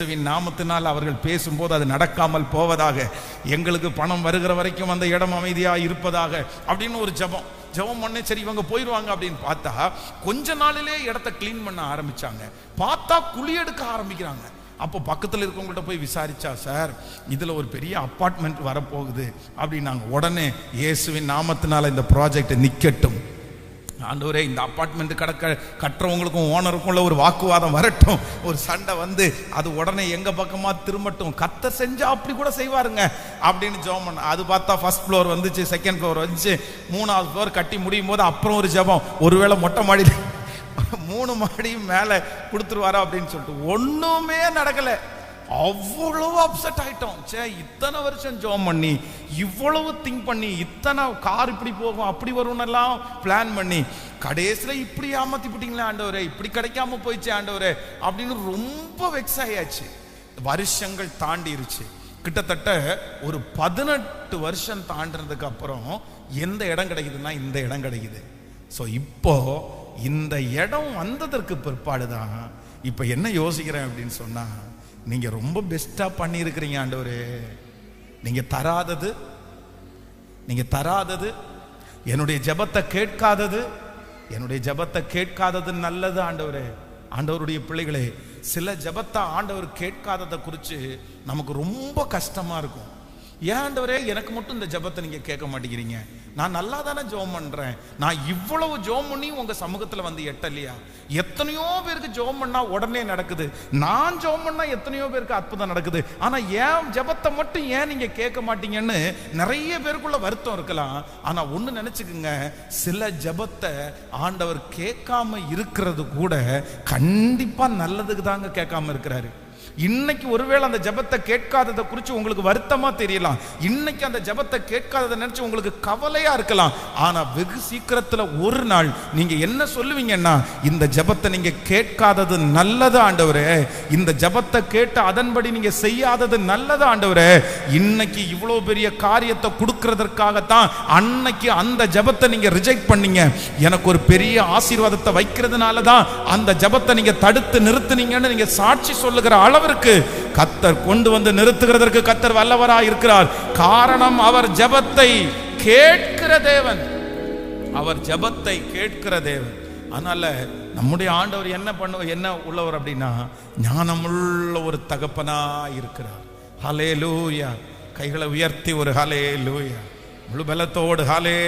நாமத்தினால் அவர்கள் பேசும்போது அது நடக்காமல் போவதாக, எங்களுக்கு பணம் வருகிற வரைக்கும் அந்த இடம் அமைதியாக இருப்பதாக அப்படின்னு ஒரு ஜெபம் பண்ணே. சரி இவங்க போயிடுவாங்க அப்படின்னு பார்த்தா கொஞ்ச நாளிலே இடத்த கிளீன் பண்ண ஆரம்பிச்சாங்க. பார்த்தா குழி எடுக்க ஆரம்பிக்கிறாங்க. அப்போ பக்கத்தில் இருக்கவங்கள்ட்ட போய் விசாரிச்சா, சார் இதில் ஒரு பெரிய அப்பார்ட்மெண்ட் வரப்போகுது அப்படின்னாங்க. உடனே இயேசுவின் நாமத்தினால இந்த ப்ராஜெக்ட் நிற்கட்டும் ஆண்டவரே, இந்த அப்பார்ட்மெண்ட் கட்டுறவங்களுக்கும் ஓனருக்கும் உள்ள ஒரு வாக்குவாதம் வரட்டும், ஒரு சண்டை வந்து அது உடனே எங்க பக்கமா திரும்பட்டும், கத்த செஞ்சா அப்படி கூட செய்வாருங்க அப்படின்னு ஜெபம் பண்ண. அது பார்த்தா ஃபர்ஸ்ட் ஃப்ளோர் வந்துச்சு, செகண்ட் ஃப்ளோர் வந்துச்சு, 3வது ஃப்ளோர் கட்டி முடியும் போது அப்புறம் ஒரு ஜெபம், ஒருவேளை மொட்டை மாடி 3 மாடியும் மேலே கொடுத்துருவாரா அப்படின்னு சொல்லிட்டு ஒண்ணுமே நடக்கல. அவ்வளவு அப்செட் ஆயிட்டோம். சே, இத்தனை வருஷம் ஜெபம் பண்ணி, இவ்வளவு திங்க் பண்ணி, இத்தனை கார் இப்படி போகும் அப்படி வரும்னெல்லாம் பிளான் பண்ணி, கடைசியில இப்படி ஏமாத்தி விட்டீங்களே ஆண்டவரே, இப்படி கிடைக்காம போயிடுச்சு ஆண்டவரே அப்படின்னு ரொம்ப வெக்ஸ் ஆயாச்சு. வருஷங்கள் தாண்டிருச்சு. கிட்டத்தட்ட ஒரு 18 வருஷம் தாண்டினதுக்கு அப்புறம் எந்த இடம் கிடைக்குதுன்னா இந்த இடம் கிடைக்குது. ஸோ இப்போ இந்த இடம் வந்ததற்கு பிற்பாடுதான் இப்போ என்ன யோசிக்கிறேன் அப்படின்னு சொன்னா, நீங்க ரொம்ப பெஸ்டா பண்ணியிருக்கிறீங்க ஆண்டவரே. நீங்க தராதது என்னுடைய ஜெபத்தை கேட்காதது நல்லது ஆண்டவரே. ஆண்டவருடைய பிள்ளைகளே, சில ஜெபத்தை ஆண்டவர் கேட்காததை குறித்து நமக்கு ரொம்ப கஷ்டமா இருக்கும். ஏன் ஆண்டவரே எனக்கு மட்டும் இந்த ஜெபத்தை நீங்க கேட்க மாட்டேங்கிறீங்க? நான் நல்லா தானே ஜெபம் பண்றேன், நான் இவ்வளவு ஜெபம் பண்ணி உங்க சமூகத்துல வந்து எட்டலையா? எத்தனையோ பேருக்கு ஜெபம் பண்ணா உடனே நடக்குது, நான் ஜெபம் பண்ணா எத்தனையோ பேருக்கு அற்புதம் நடக்குது. ஆனா ஏன் ஜெபத்தை மட்டும் ஏன் நீங்க கேட்க மாட்டீங்கன்னு நிறைய பேருக்குள்ள வருத்தம் இருக்கலாம். ஆனா ஒண்ணு நினைச்சுக்குங்க, சில ஜெபத்தை ஆண்டவர் கேட்காம இருக்கிறது கூட கண்டிப்பா நல்லதுக்கு தாங்க கேட்காம இருக்கிறாரு. இன்னைக்கு ஒருவேளை அந்த ஜெபத்தை கேட்காததை குறித்து உங்களுக்கு வருத்தமா தெரியலாம், இன்னைக்கு அந்த ஜெபத்தை கேட்காததை நினைச்சு உங்களுக்கு கவலையா இருக்கலாம். ஆனா வெகு சீக்கிரத்துல ஒரு நாள் நீங்க என்ன சொல்லுவீங்கன்னா, இந்த ஜெபத்தை நீங்க கேட்காதது நல்லது ஆண்டவரே, இந்த ஜெபத்தை கேட்டு அதன்படி நீங்க செய்யாதது நல்லது ஆண்டவரே. இன்னைக்கு இவ்வளவு பெரிய காரியத்தை கொடுக்கறதற்காகத்தான் அன்னைக்கு அந்த ஜெபத்தை நீங்க ரிஜெக்ட் பண்ணீங்க, எனக்கு ஒரு பெரிய ஆசீர்வாதத்தை வைக்கிறதுனால தான் அந்த ஜெபத்தை நீங்க தடுத்து நிறுத்துனீங்கன்னு நீங்க சாட்சி சொல்லுகிற அளவிற்கு கர்த்தர் கொண்டு வந்து நிறுத்துகிறதற்கு கர்த்தர் வல்லவராய் இருக்கிறார். காரணம், அவர் ஜெபத்தை கேட்கிற தேவன், அவர் ஜெபத்தை கேட்கிற தேவன். அதனால நம்முடைய ஆண்டவர் என்ன உள்ளவர் அப்படின்னா, ஞானமுள்ள ஒரு தகப்பனா இருக்கிறார். ஹல்லேலூயா. கைகளை உயர்த்தி ஒரு ஹல்லேலூயா, முழு பலத்தோடு ஹல்லே